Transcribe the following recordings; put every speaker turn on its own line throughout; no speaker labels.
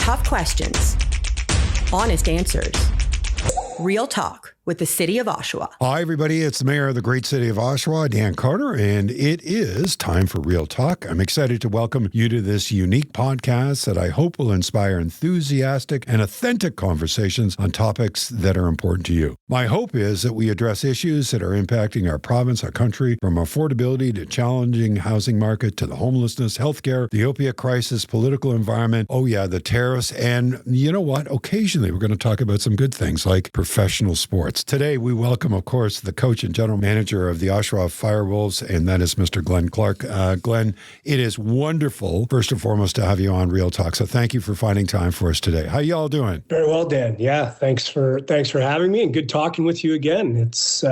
Tough questions, honest answers, real talk with the City of Oshawa.
Hi, everybody. It's the Mayor of the great City of Oshawa, Dan Carter, and it is time for Real Talk. I'm excited to welcome you to this unique podcast that I hope will inspire enthusiastic and authentic conversations on topics that are important to you. My hope is that we address issues that are impacting our province, our country, from affordability to challenging housing market to the homelessness, healthcare, the opiate crisis, political environment, the tariffs, and you know what? Occasionally, we're going to talk about some good things like professional sports. Today, we welcome, of course, the coach and general manager of the Oshawa FireWolves, and that is Mr. Clarke. Glenn, it is wonderful, first and foremost, to have you on Real Talk. So thank you for finding time for us today. How y'all doing?
Very well, Dan. Yeah, thanks for having me, and good talking with you again. It's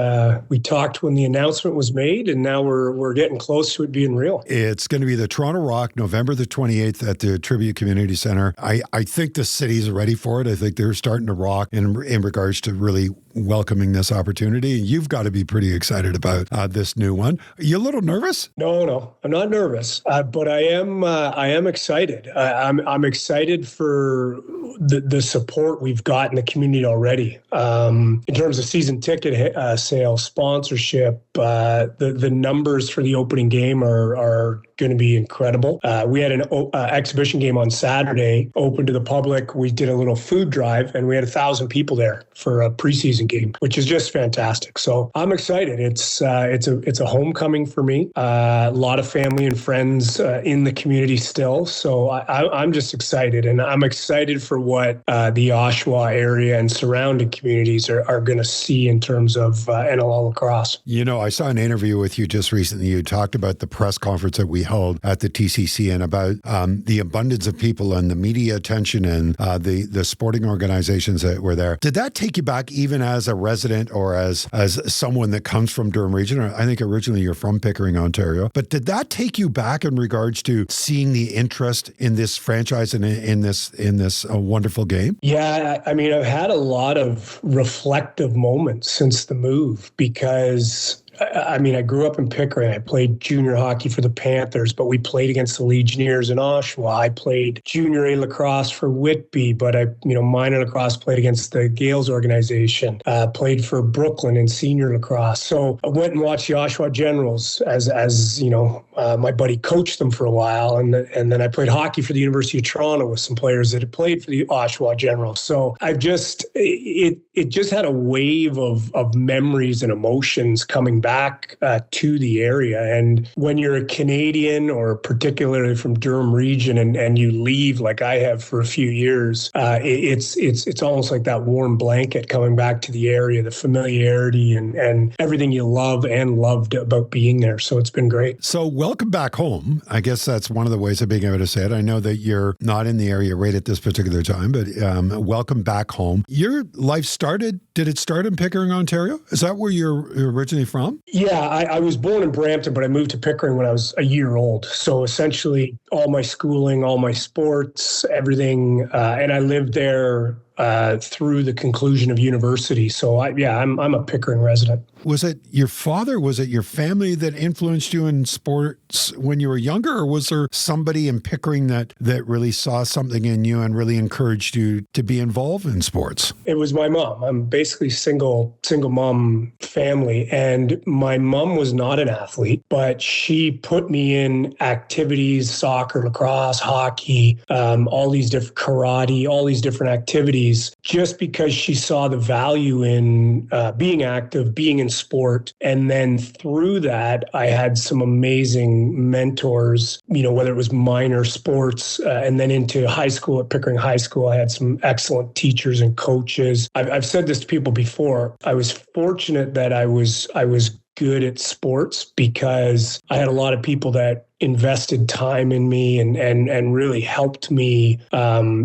we talked when the announcement was made, and now we're getting close to it being real.
It's going to be the Toronto Rock, November the 28th at the Tribute Community Centre. I think the city's ready for it. I think they're starting to rock in regards to really welcoming this opportunity. You've got to be pretty excited about this new one. Are you a little nervous?
No, I'm not nervous, but I am excited. I'm excited for the support we've got in the community already. In terms of season ticket sales, sponsorship, the numbers for the opening game are going to be incredible. We had an exhibition game on Saturday, open to the public. We did a little food drive, and we had 1,000 people there for a preseason game, which is just fantastic. So I'm excited. It's a homecoming for me. A lot of family and friends in the community still. So I'm just excited, and I'm excited for what the Oshawa area and surrounding communities are going to see in terms of NLL lacrosse.
You know, I saw an interview with you just recently. You talked about the press conference that we held at the TCC and about the abundance of people and the media attention and the sporting organizations that were there. Did that take you back even as a resident or as someone that comes from Durham Region? I think originally you're from Pickering, Ontario. But did that take you back in regards to seeing the interest in this franchise and in this wonderful game?
Yeah, I mean, I've had a lot of reflective moments since the move because I mean, I grew up in Pickering. I played junior hockey for the Panthers, but we played against the Legionnaires in Oshawa. I played junior A lacrosse for Whitby, but minor lacrosse played against the Gales organization. Played for Brooklyn in senior lacrosse. So I went and watched the Oshawa Generals as my buddy coached them for a while, and then I played hockey for the University of Toronto with some players that had played for the Oshawa Generals. So I've it just had a wave of memories and emotions coming back to the area. And when you're a Canadian or particularly from Durham Region and you leave like I have for a few years, it's almost like that warm blanket coming back to the area, the familiarity and everything you love and loved about being there. So it's been great.
So welcome back home. I guess that's one of the ways of being able to say it. I know that you're not in the area right at this particular time, but welcome back home. Your life did it start in Pickering, Ontario? Is that where you're originally from?
Yeah, I was born in Brampton, but I moved to Pickering when I was a year old. So essentially all my schooling, all my sports, everything, and I lived there through the conclusion of university. So I'm a Pickering resident.
Was it your father? Was it your family that influenced you in sports when you were younger? Or was there somebody in Pickering that really saw something in you and really encouraged you to be involved in sports?
It was my mom. I'm basically single mom family. And my mom was not an athlete, but she put me in activities, soccer, lacrosse, hockey, all these different karate, all these different activities, just because she saw the value in being active, being in sport. And then through that, I had some amazing mentors, whether it was minor sports and then into high school at Pickering High School, I had some excellent teachers and coaches. I've said this to people before. I was fortunate that I was good at sports because I had a lot of people that invested time in me and really helped me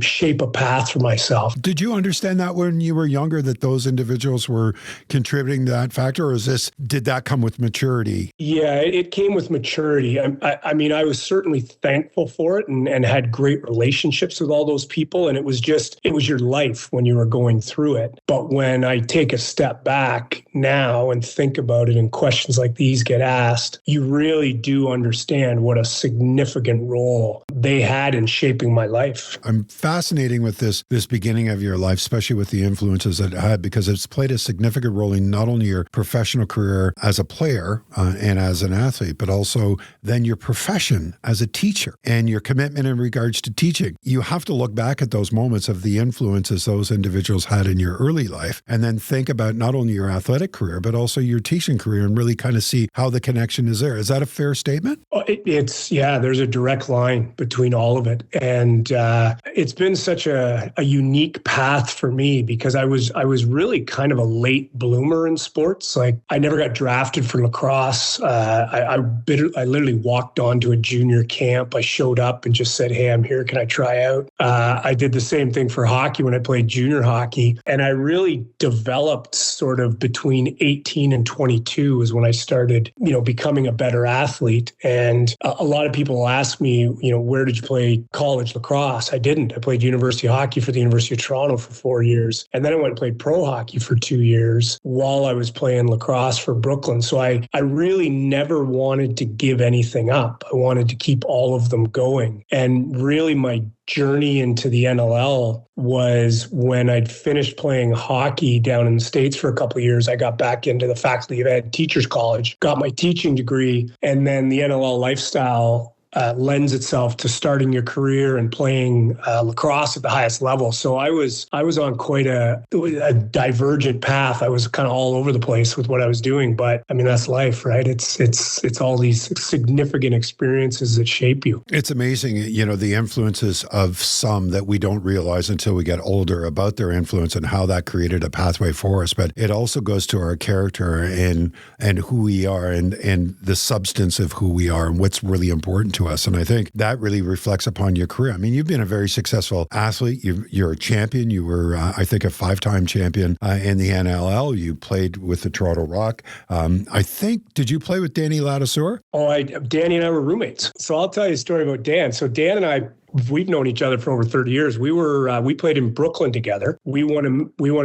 shape a path for myself.
Did you understand that when you were younger, that those individuals were contributing to that factor, or did that come with maturity?
Yeah, it came with maturity. I mean, I was certainly thankful for it and had great relationships with all those people. And it was your life when you were going through it. But when I take a step back now and think about it and questions like these get asked, you really do understand understand what a significant role they had in shaping my life.
I'm fascinating with this beginning of your life, especially with the influences that it had, because it's played a significant role in not only your professional career as a player and as an athlete, but also then your profession as a teacher and your commitment in regards to teaching. You have to look back at those moments of the influences those individuals had in your early life and then think about not only your athletic career, but also your teaching career and really kind of see how the connection is there. Is that a fair statement?
There's a direct line between all of it. And it's been such a unique path for me because I was really kind of a late bloomer in sports. Like I never got drafted for lacrosse. I literally walked onto a junior camp. I showed up and just said, "Hey, I'm here. Can I try out?" I did the same thing for hockey when I played junior hockey. And I really developed sort of between 18 and 22 is when I started, becoming a better athlete. And a lot of people ask me, where did you play college lacrosse? I didn't. I played university hockey for the University of Toronto for 4 years. And then I went and played pro hockey for 2 years while I was playing lacrosse for Brooklyn. So I really never wanted to give anything up. I wanted to keep all of them going. And really my journey into the NLL was when I'd finished playing hockey down in the States for a couple of years. I got back into the Faculty of Ed Teachers College, got my teaching degree, and then the NLL lifestyle lends itself to starting your career and playing lacrosse at the highest level. So I was on quite a divergent path. I was kind of all over the place with what I was doing, but I mean, that's life, right? It's all these significant experiences that shape you.
It's amazing, the influences of some that we don't realize until we get older about their influence and how that created a pathway for us. But it also goes to our character and who we are and the substance of who we are and what's really important to us. And I think that really reflects upon your career. I mean, you've been a very successful athlete. You're a champion. You were, I think, a 5-time champion in the NLL. You played with the Toronto Rock. Did you play with Danny Ladouceur?
Danny and I were roommates. So I'll tell you a story about Dan. So Dan and I, we've known each other for over 30 years. We played in Brooklyn together. We won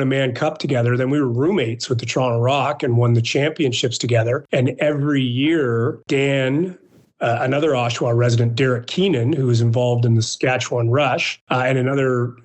a Man Cup together. Then we were roommates with the Toronto Rock and won the championships together. And every year, Dan, another Oshawa resident, Derek Keenan, who is involved in the Saskatchewan Rush, and another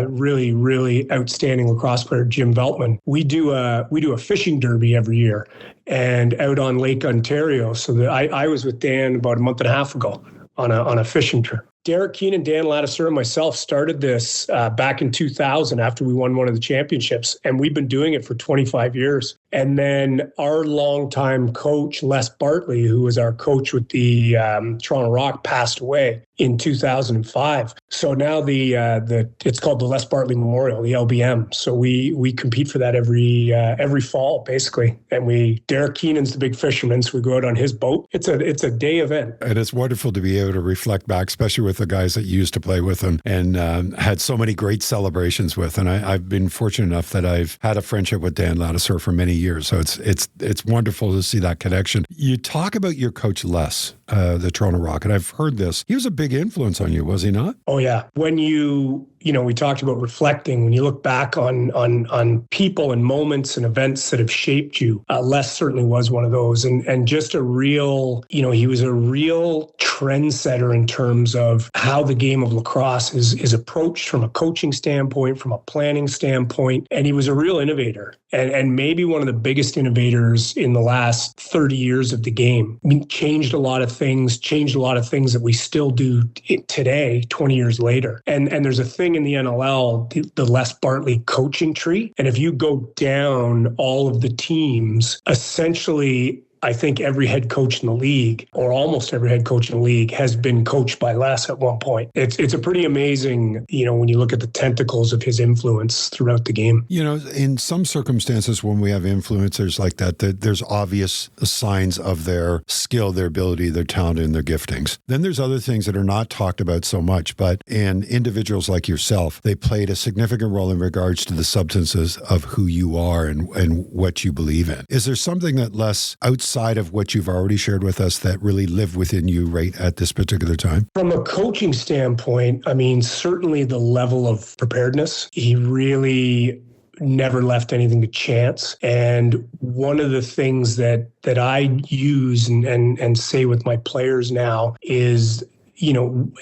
really, really outstanding lacrosse player, Jim Veltman. We do a fishing derby every year, and out on Lake Ontario. So I was with Dan about a month and a half ago on a fishing trip. Derek Keenan, Dan Ladouceur, and myself started this back in 2000 after we won one of the championships, and we've been doing it for 25 years. And then our longtime coach, Les Bartley, who was our coach with the Toronto Rock, passed away in 2005. So now it's called the Les Bartley Memorial, the LBM. So we compete for that every fall, basically. And Derek Keenan's the big fisherman, so we go out on his boat. It's a day event.
And it's wonderful to be able to reflect back, especially with the guys that you used to play with and had so many great celebrations with. And I've been fortunate enough that I've had a friendship with Dan Ladouceur for many years. So it's wonderful to see that connection. You talk about your coach, Les, the Toronto Rock, and I've heard this. He was a big influence on you, was he not?
Oh, yeah. When we talked about reflecting, when you look back on people and moments and events that have shaped you, Les certainly was one of those. And just a real, he was a real trendsetter in terms of how the game of lacrosse is approached from a coaching standpoint, from a planning standpoint. And he was a real innovator and maybe one of the biggest innovators in the last 30 years of the game. I mean, changed a lot of things that we still do today, 20 years later. And there's a thing in the NLL, the Les Bartley coaching tree. And if you go down all of the teams, essentially, I think every head coach in the league, or almost every head coach in the league, has been coached by Les at one point. It's a pretty amazing, when you look at the tentacles of his influence throughout the game.
In some circumstances, when we have influencers like that, there's obvious signs of their skill, their ability, their talent, and their giftings. Then there's other things that are not talked about so much, but in individuals like yourself, they played a significant role in regards to the substances of who you are and what you believe in. Is there something that Les, outside of what you've already shared with us, that really live within you right at this particular time?
From a coaching standpoint, I mean, certainly the level of preparedness. He really never left anything to chance. And one of the things that I use and say with my players now is,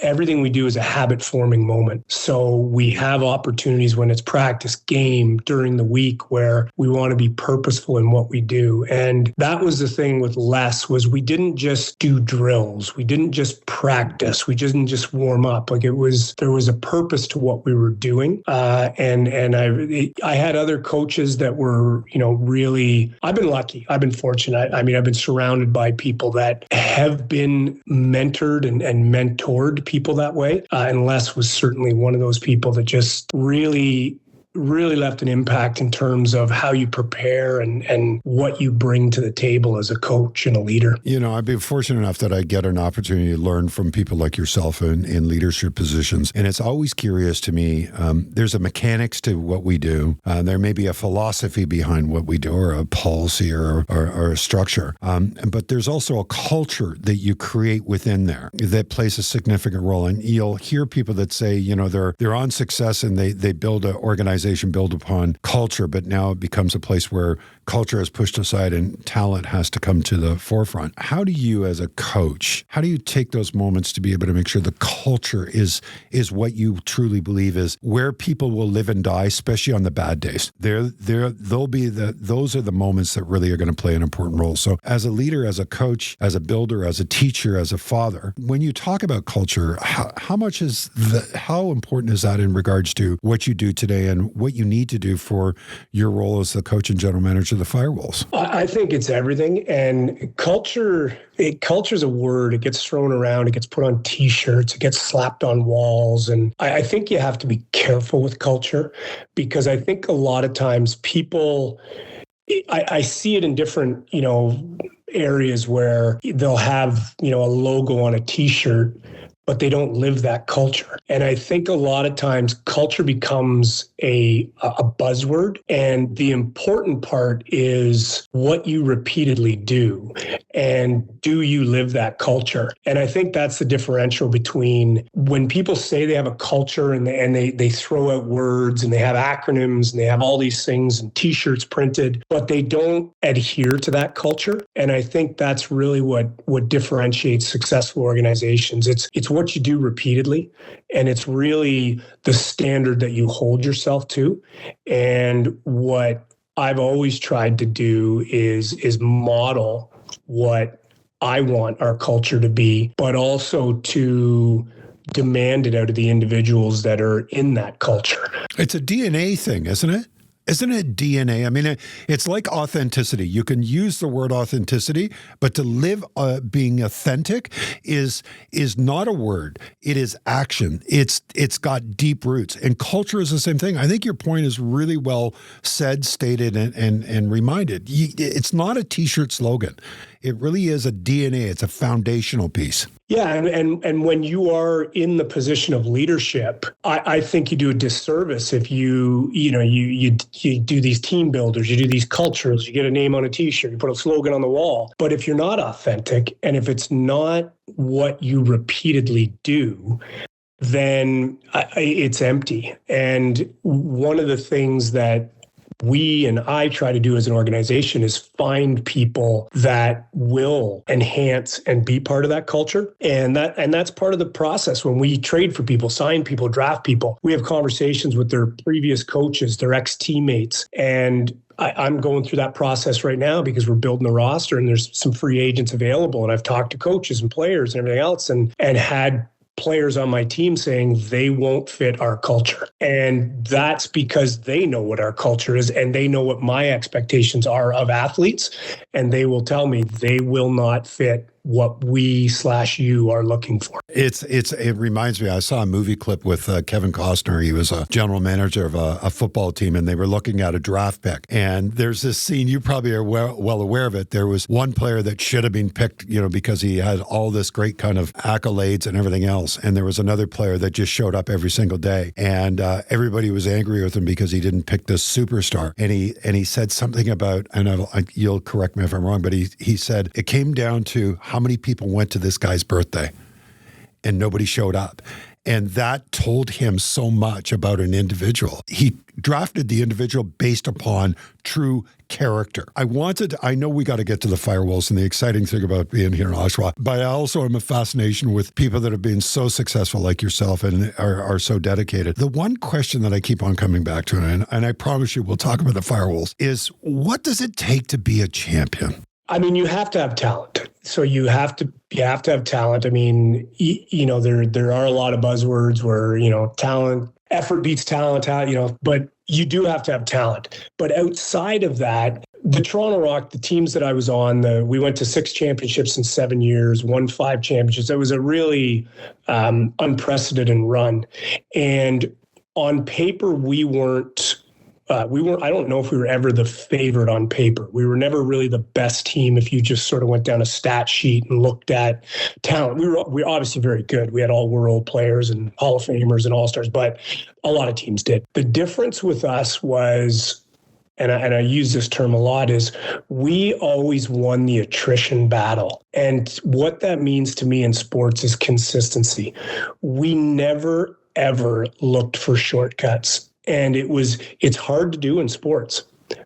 everything we do is a habit forming moment. So we have opportunities when it's practice, game, during the week where we want to be purposeful in what we do. And that was the thing with Les, was we didn't just do drills. We didn't just practice. We didn't just warm up. Like there was a purpose to what we were doing. And I had other coaches that were, really, I've been lucky. I've been fortunate. I've been surrounded by people that have been mentored and mentored people that way. And Les was certainly one of those people that just really left an impact in terms of how you prepare and what you bring to the table as a coach and a leader.
I've been fortunate enough that I get an opportunity to learn from people like yourself in leadership positions. And it's always curious to me. There's a mechanics to what we do. There may be a philosophy behind what we do, or a policy or a structure. But there's also a culture that you create within there that plays a significant role. And you'll hear people that say, they're on success and they build an organization, build upon culture, but now it becomes a place where culture is pushed aside and talent has to come to the forefront. How do you, as a coach, how do you take those moments to be able to make sure the culture is what you truly believe is where people will live and die, especially on the bad days? Those are the moments that really are going to play an important role. So as a leader, as a coach, as a builder, as a teacher, as a father, when you talk about culture, how important is that in regards to what you do today and what you need to do for your role as the coach and general manager of the FireWolves?
I think it's everything. And culture is a word. It gets thrown around. It gets put on T-shirts. It gets slapped on walls. And I think you have to be careful with culture, because I think a lot of times people, I see it in different, areas where they'll have, a logo on a T-shirt, but they don't live that culture. And I think a lot of times culture becomes a buzzword. And the important part is what you repeatedly do. And do you live that culture? And I think that's the differential between when people say they have a culture and they throw out words and they have acronyms and they have all these things and T-shirts printed, but they don't adhere to that culture. And I think that's really what differentiates successful organizations. It's what you do repeatedly, and it's really the standard that you hold yourself to. And what I've always tried to do is model what I want our culture to be, but also to demand it out of the individuals that are in that culture.
It's a DNA thing, isn't it? Isn't it DNA? I mean, it's like authenticity. You can use the word authenticity, but to live being authentic is not a word. It is action. It's got deep roots. And culture is the same thing. I think your point is really well said, stated, and reminded. It's not a T-shirt slogan. It really is a DNA. It's a foundational piece.
Yeah, and when you are in the position of leadership, I think you do a disservice if you do these team builders, you do these cultures, you get a name on a T-shirt, you put a slogan on the wall. But if you're not authentic, and if it's not what you repeatedly do, then it's empty. And one of the things that we and I try to do as an organization is find people that will enhance and be part of that culture. And that's part of the process. When we trade for people, sign people, draft people, we have conversations with their previous coaches, their ex-teammates. And I'm going through that process right now because we're building the roster and there's some free agents available. And I've talked to coaches and players and everything else and had players on my team saying they won't fit our culture. And that's because they know what our culture is and they know what my expectations are of athletes. And they will tell me they will not fit what we/you are looking for.
It reminds me, I saw a movie clip with Kevin Costner. He was a general manager of a football team, and they were looking at a draft pick. And there's this scene, you probably are well aware of it. There was one player that should have been picked, because he had all this great kind of accolades and everything else. And there was another player that just showed up every single day. And everybody was angry with him because he didn't pick this superstar. And he said something about, and you'll correct me if I'm wrong, but he said it came down to how many people went to this guy's birthday and nobody showed up. And that told him so much about an individual. He drafted the individual based upon true character. I know we got to get to the FireWolves and the exciting thing about being here in Oshawa, but I also am a fascination with people that have been so successful like yourself and are so dedicated. The one question that I keep on coming back to, and I promise you we'll talk about the FireWolves, is what does it take to be a champion?
I mean, you have to have talent. So you have to have talent. I mean, there are a lot of buzzwords where, talent, effort beats talent, but you do have to have talent. But outside of that, the Toronto Rock, the teams that I was on, we went to 6 championships in 7 years, won 5 championships. It was a really unprecedented run. And on paper, we weren't, I don't know if we were ever the favorite on paper. We were never really the best team if you just sort of went down a stat sheet and looked at talent. We were obviously very good. We had all world players and Hall of Famers and All-Stars, but a lot of teams did. The difference with us was, and I use this term a lot, is we always won the attrition battle. And what that means to me in sports is consistency. We never, ever looked for shortcuts. And it's hard to do in sports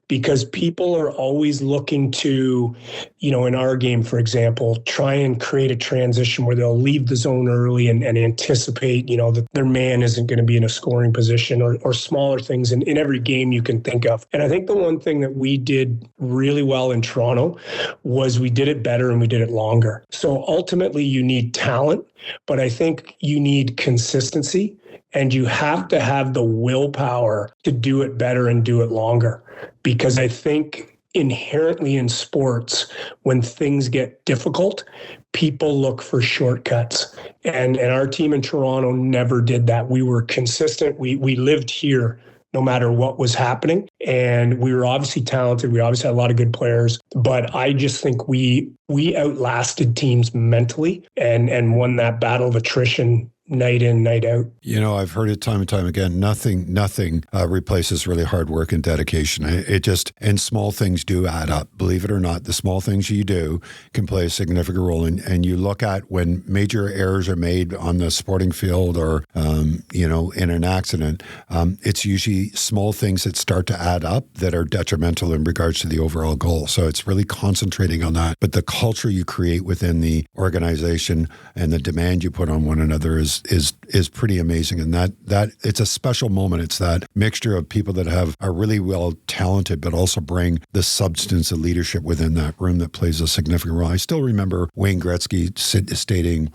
because people are always looking to, in our game, for example, try and create a transition where they'll leave the zone early and anticipate, that their man isn't going to be in a scoring position or smaller things in every game you can think of. And I think the one thing that we did really well in Toronto was we did it better and we did it longer. So ultimately you need talent, but I think you need consistency. And you have to have the willpower to do it better and do it longer. Because I think inherently in sports, when things get difficult, people look for shortcuts. And our team in Toronto never did that. We were consistent. We lived here no matter what was happening. And we were obviously talented. We obviously had a lot of good players. But I just think we outlasted teams mentally and won that battle of attrition night in, night out.
I've heard it time and time again. Nothing replaces really hard work and dedication. And small things do add up. Believe it or not, the small things you do can play a significant role. And you look at when major errors are made on the sporting field or, in an accident, it's usually small things that start to add up that are detrimental in regards to the overall goal. So it's really concentrating on that. But the culture you create within the organization and the demand you put on one another is pretty amazing. And that it's a special moment. It's that mixture of people that are really well talented, but also bring the substance of leadership within that room that plays a significant role. I still remember Wayne Gretzky stating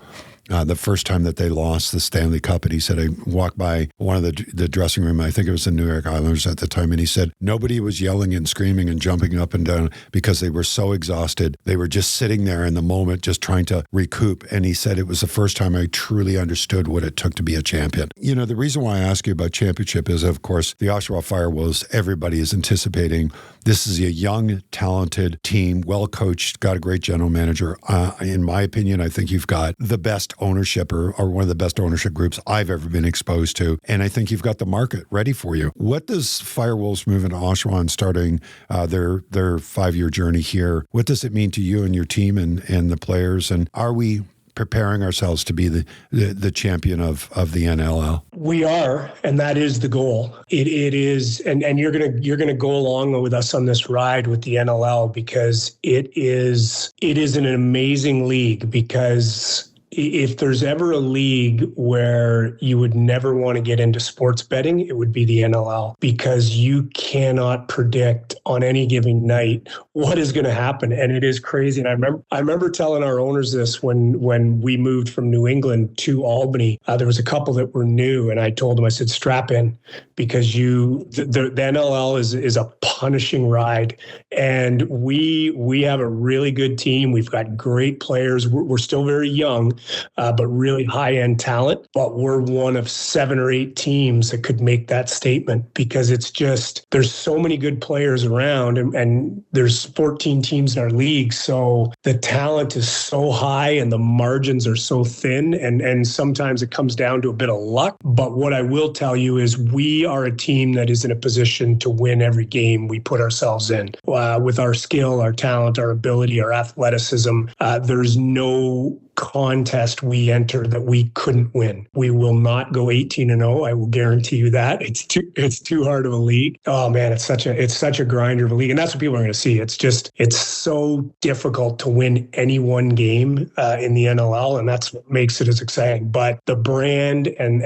the first time that they lost the Stanley Cup, and he said, I walked by one of the dressing room, I think it was the New York Islanders at the time, and he said, nobody was yelling and screaming and jumping up and down because they were so exhausted. They were just sitting there in the moment, just trying to recoup. And he said, it was the first time I truly understood what it took to be a champion. The reason why I ask you about championship is, of course, the Oshawa FireWolves, everybody is anticipating. This is a young, talented team, well coached, got a great general manager. In my opinion, I think you've got the best ownership or one of the best ownership groups I've ever been exposed to. And I think you've got the market ready for you. What does FireWolves moving to Oshawa and starting their 5-year journey here, what does it mean to you and your team and the players? And are we preparing ourselves to be the champion of the NLL?
We are, and that is the goal. It is, and you're gonna go along with us on this ride with the NLL because it is an amazing league. Because if there's ever a league where you would never want to get into sports betting, it would be the NLL, because you cannot predict on any given night what is going to happen. And it is crazy. And I remember telling our owners this when we moved from New England to Albany. There was a couple that were new, and I told them, I said, strap in, because the NLL is a punishing ride. And we have a really good team. We've got great players. We're still very young, but really high-end talent. But we're one of 7 or 8 teams that could make that statement, because it's just, there's so many good players around, and there's 14 teams in our league. So the talent is so high and the margins are so thin, and sometimes it comes down to a bit of luck. But what I will tell you is we are a team that is in a position to win every game we put ourselves in. With our skill, our talent, our ability, our athleticism, there's no contest we enter that we couldn't win. We will not go 18-0. I will guarantee you that. It's too hard of a league. Oh man, it's such a grinder of a league, and that's what people are going to see. It's so difficult to win any one game in the NLL, and that's what makes it as exciting. But the brand and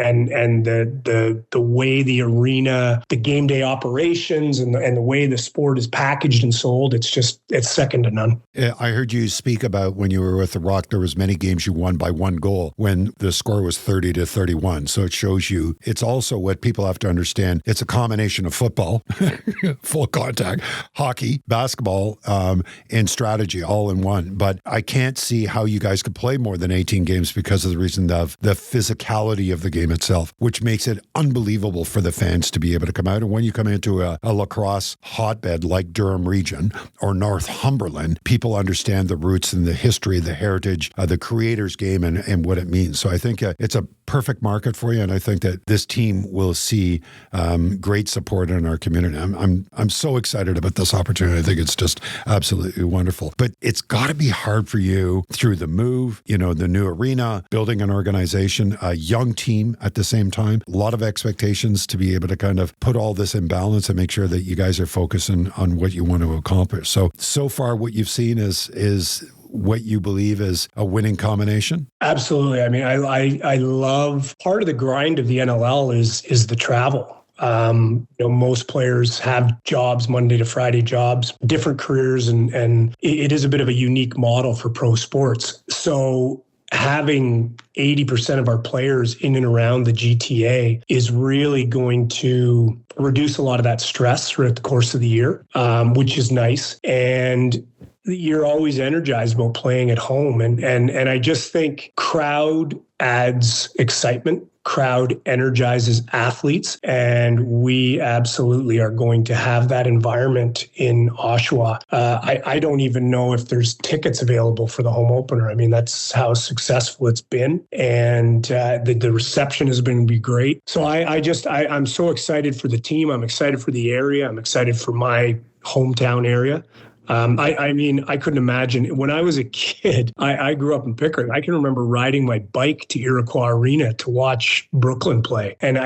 the way the arena, the game day operations, and the way the sport is packaged and sold, it's second to none.
I heard you speak about when you were with the Rock, there was many games you won by one goal when the score was 30-31. So it shows you, it's also what people have to understand. It's a combination of football, full contact, hockey, basketball, and strategy all in one. But I can't see how you guys could play more than 18 games because of the reason of the physicality of the game itself, which makes it unbelievable for the fans to be able to come out. And when you come into a lacrosse hotbed like Durham Region or Northumberland, people understand the roots and the history, the heritage, the creator's game and what it means. So I think it's a perfect market for you. And I think that this team will see great support in our community. I'm so excited about this opportunity. I think it's just absolutely wonderful. But it's got to be hard for you through the move, the new arena, building an organization, a young team at the same time, a lot of expectations to be able to kind of put all this in balance and make sure that you guys are focusing on what you want to accomplish. So far what you've seen is what you believe is a winning combination?
Absolutely. I mean, I love part of the grind of the NLL is the travel. Most players have jobs, Monday to Friday jobs, different careers, and it is a bit of a unique model for pro sports. So having 80% of our players in and around the GTA is really going to reduce a lot of that stress throughout the course of the year, which is nice. And you're always energized about playing at home. And I just think crowd adds excitement. Crowd energizes athletes. And we absolutely are going to have that environment in Oshawa. I don't even know if there's tickets available for the home opener. I mean, that's how successful it's been. And the reception has been great. So I'm so excited for the team. I'm excited for the area. I'm excited for my hometown area. I mean, I couldn't imagine. When I was a kid, I grew up in Pickering. I can remember riding my bike to Iroquois Arena to watch Brooklyn play. And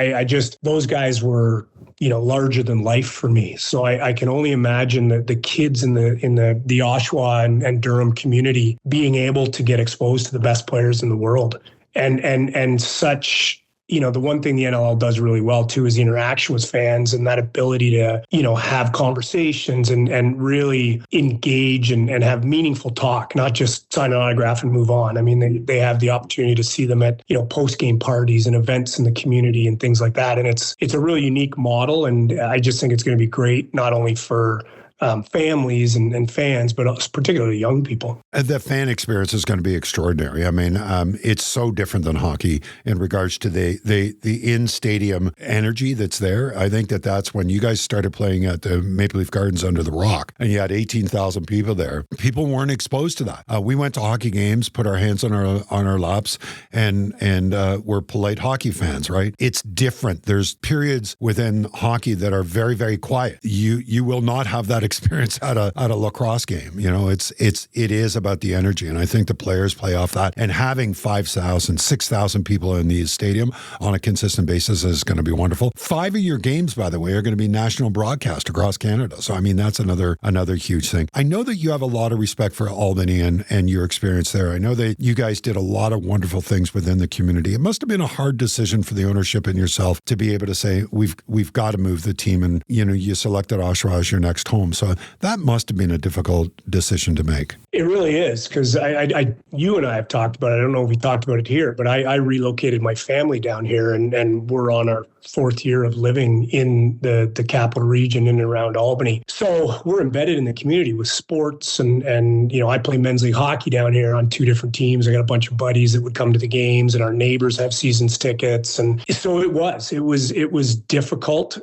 those guys were, larger than life for me. So I can only imagine that the kids in the Oshawa and Durham community being able to get exposed to the best players in the world. And such, the one thing the NLL does really well too is the interaction with fans and that ability to, have conversations and really engage and have meaningful talk, not just sign an autograph and move on. I mean, they have the opportunity to see them at, post-game parties and events in the community and things like that. And it's a really unique model. And I just think it's going to be great, not only for families and fans, but particularly young people.
And the fan experience is going to be extraordinary. I mean, it's so different than hockey in regards to the in-stadium energy that's there. I think that's when you guys started playing at the Maple Leaf Gardens under the Rock, and you had 18,000 people there. People weren't exposed to that. We went to hockey games, put our hands on our laps, and we're polite hockey fans, right? It's different. There's periods within hockey that are very, very quiet. You will not have that experience at a lacrosse game. It is about the energy, and I think the players play off that. And having 5,000, 6,000 people in the stadium on a consistent basis is going to be wonderful. 5 of your games, by the way, are going to be national broadcast across Canada. So I mean, that's another huge thing. I know that you have a lot of respect for Albany and your experience there. I know that you guys did a lot of wonderful things within the community. It must have been a hard decision for the ownership and yourself to be able to say we've got to move the team, and you selected Oshawa as your next home. So that must have been a difficult decision to make.
It really is, because you and I have talked about it. I don't know if we talked about it here, but I relocated my family down here, and we're on our 4th year of living in the capital region in and around Albany. So we're embedded in the community with sports, and I play men's league hockey down here on 2 different teams. I got a bunch of buddies that would come to the games, and our neighbors have seasons tickets. And so it was difficult.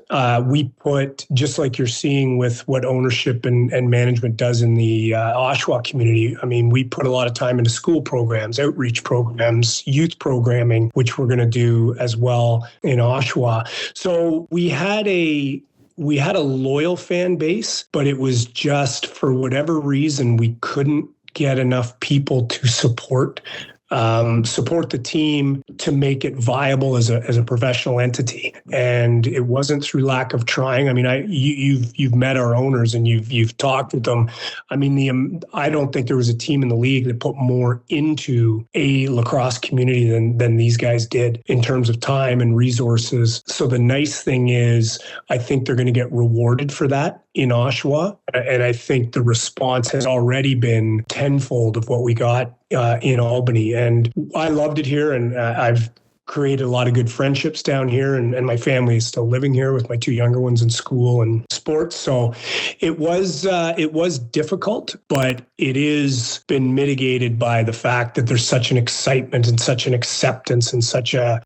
We put, just like you're seeing with what ownership and management does in the Oshawa community, I mean, we put a lot of time into school programs, outreach programs, youth programming, which we're going to do as well in Oshawa. So we had a loyal fan base, but it was just, for whatever reason, we couldn't get enough people to support support the team to make it viable as a professional entity. And it wasn't through lack of trying. I mean, you've met our owners and you've talked with them. I mean, I don't think there was a team in the league that put more into a lacrosse community than these guys did in terms of time and resources. So the nice thing is, I think they're going to get rewarded for that in Oshawa. And I think the response has already been tenfold of what we got in Albany. And I loved it here. And I've created a lot of good friendships down here. And my family is still living here with my two younger ones in school and sports. So it was difficult, but it is been mitigated by the fact that there's such an excitement and such an acceptance and such a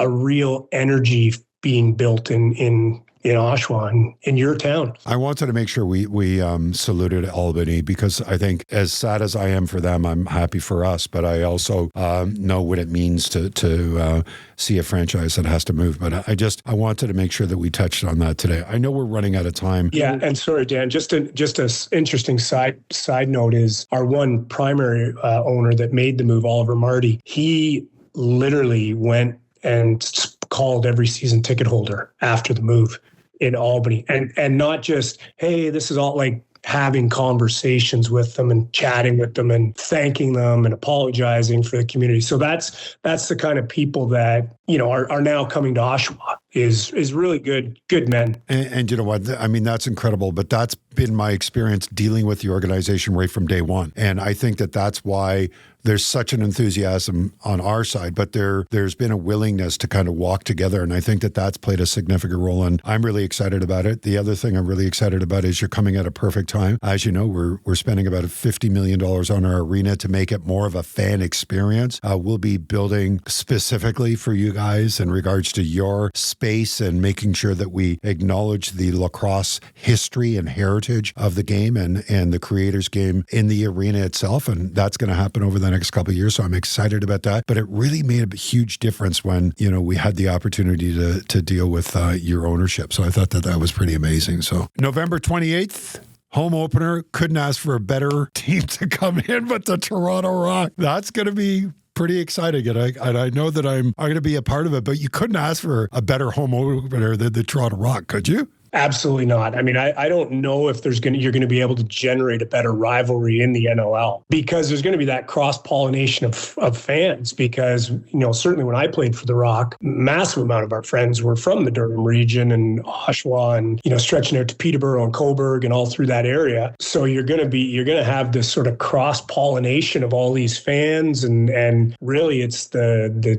real energy being built in Oshawa and in your town.
I wanted to make sure we saluted Albany because I think as sad as I am for them, I'm happy for us, but I also know what it means to see a franchise that has to move. But I wanted to make sure that we touched on that today. I know we're running out of time.
Yeah, and sorry, Dan, just a interesting side note is our one primary owner that made the move, Oliver Marty, he literally went and called every season ticket holder after the move in Albany, and not just, hey, this is all, like having conversations with them and chatting with them and thanking them and apologizing for the community. So that's the kind of people that, are now coming to Oshawa is really good men.
And you know what? I mean, that's incredible, but that's been my experience dealing with the organization right from day one. And I think that that's why there's such an enthusiasm on our side, but there's been a willingness to kind of walk together. And I think that that's played a significant role. And I'm really excited about it. The other thing I'm really excited about is you're coming at a perfect time. As you know, we're spending about $50 million on our arena to make it more of a fan experience. We'll be building specifically for you guys in regards to your space and making sure that we acknowledge the lacrosse history and heritage of the game and the creators game in the arena itself. And that's going to happen over the next couple of years. So I'm excited about that. But it really made a huge difference when, we had the opportunity to deal with your ownership. So I thought that was pretty amazing. So November 28th, home opener, couldn't ask for a better team to come in, but the Toronto Rock. That's going to be pretty exciting. And I know that I'm going to be a part of it, but you couldn't ask for a better home opener than the Toronto Rock, could you?
Absolutely not. I mean, I don't know if you're going to be able to generate a better rivalry in the NLL because there's going to be that cross-pollination of fans because, certainly when I played for the Rock, massive amount of our friends were from the Durham region and Oshawa and, stretching out to Peterborough and Cobourg and all through that area. So you're going to have this sort of cross-pollination of all these fans and really it's the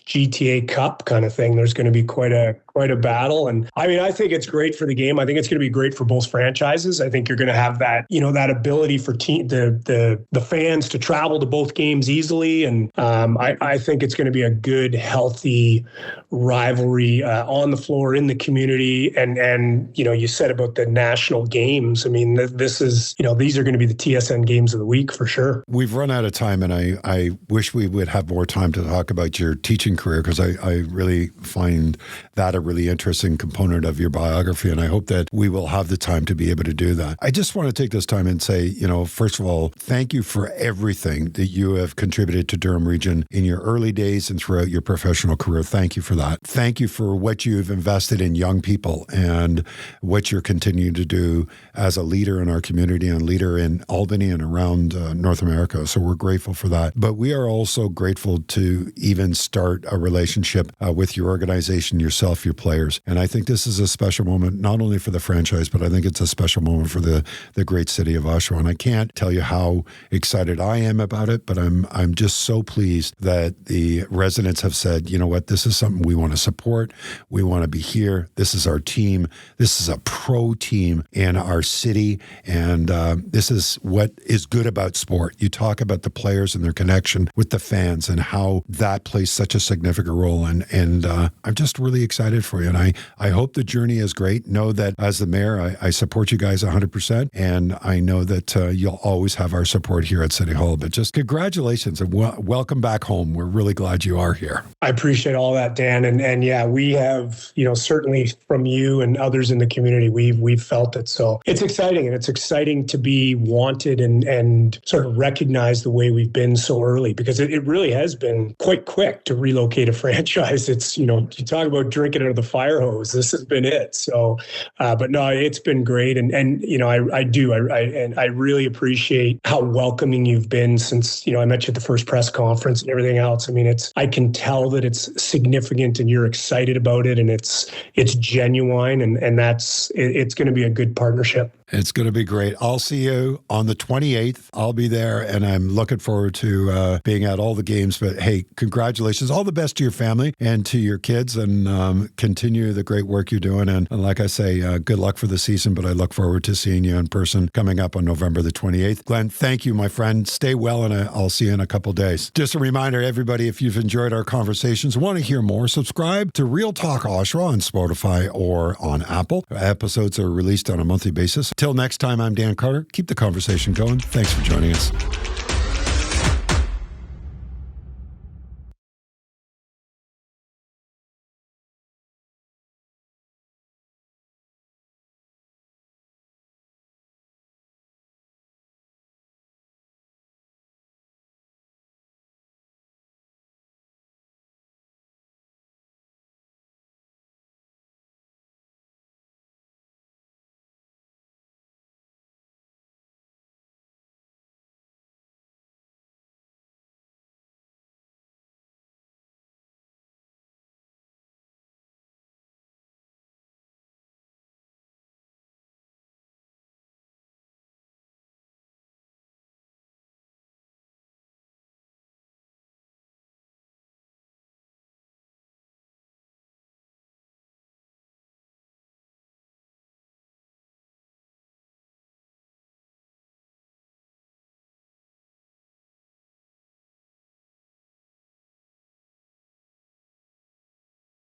GTA Cup kind of thing. There's going to be quite a battle. And I mean, I think it's great for the game. I think it's going to be great for both franchises. I think you're going to have that, that ability for the fans to travel to both games easily. And I think it's going to be a good, healthy rivalry on the floor in the community. And you said about the national games. I mean, this is, these are going to be the TSN games of the week for sure.
We've run out of time, and I wish we would have more time to talk about your teaching career because I really find that a really interesting component of your biography, and I hope that we will have the time to be able to do that. I just want to take this time and say, first of all, thank you for everything that you have contributed to Durham Region in your early days and throughout your professional career. Thank you for that. Thank you for what you've invested in young people and what you're continuing to do as a leader in our community and leader in Albany and around North America. So we're grateful for that. But we are also grateful to even start a relationship with your organization, yourself, your players. And I think this is a special moment, not only for the franchise, but I think it's a special moment for the great city of Oshawa. And I can't tell you how excited I am about it, but I'm just so pleased that the residents have said, you know what, this is something we want to support. We want to be here. This is our team. This is a pro team in our city. And this is what is good about sport. You talk about the players and their connection with the fans and how that plays such a significant role. And I'm just really excited excited for you. And I hope the journey is great. Know that as the mayor, I support you guys 100%. And I know that you'll always have our support here at City Hall. But just congratulations and welcome back home. We're really glad you are here.
I appreciate all that, Dan. And yeah, we have, certainly from you and others in the community, we've felt it. So it's exciting, and it's exciting to be wanted and sort of recognized the way we've been so early, because it really has been quite quick to relocate a franchise. It's, you talk about drinking out of the fire hose. This has been it. So, but no, it's been great. And I really appreciate how welcoming you've been since, I met you at the first press conference and everything else. I mean, I can tell that it's significant and you're excited about it, and it's genuine, and it's going to be a good partnership.
It's going to be great. I'll see you on the 28th. I'll be there, and I'm looking forward to being at all the games. But hey, congratulations. All the best to your family and to your kids, and continue the great work you're doing. And like I say, good luck for the season, but I look forward to seeing you in person coming up on November the 28th. Glenn, thank you, my friend. Stay well, and I'll see you in a couple days. Just a reminder, everybody, if you've enjoyed our conversations, want to hear more, subscribe to Real Talk Oshawa on Spotify or on Apple. Episodes are released on a monthly basis. Till next time, I'm Dan Carter. Keep the conversation going. Thanks for joining us.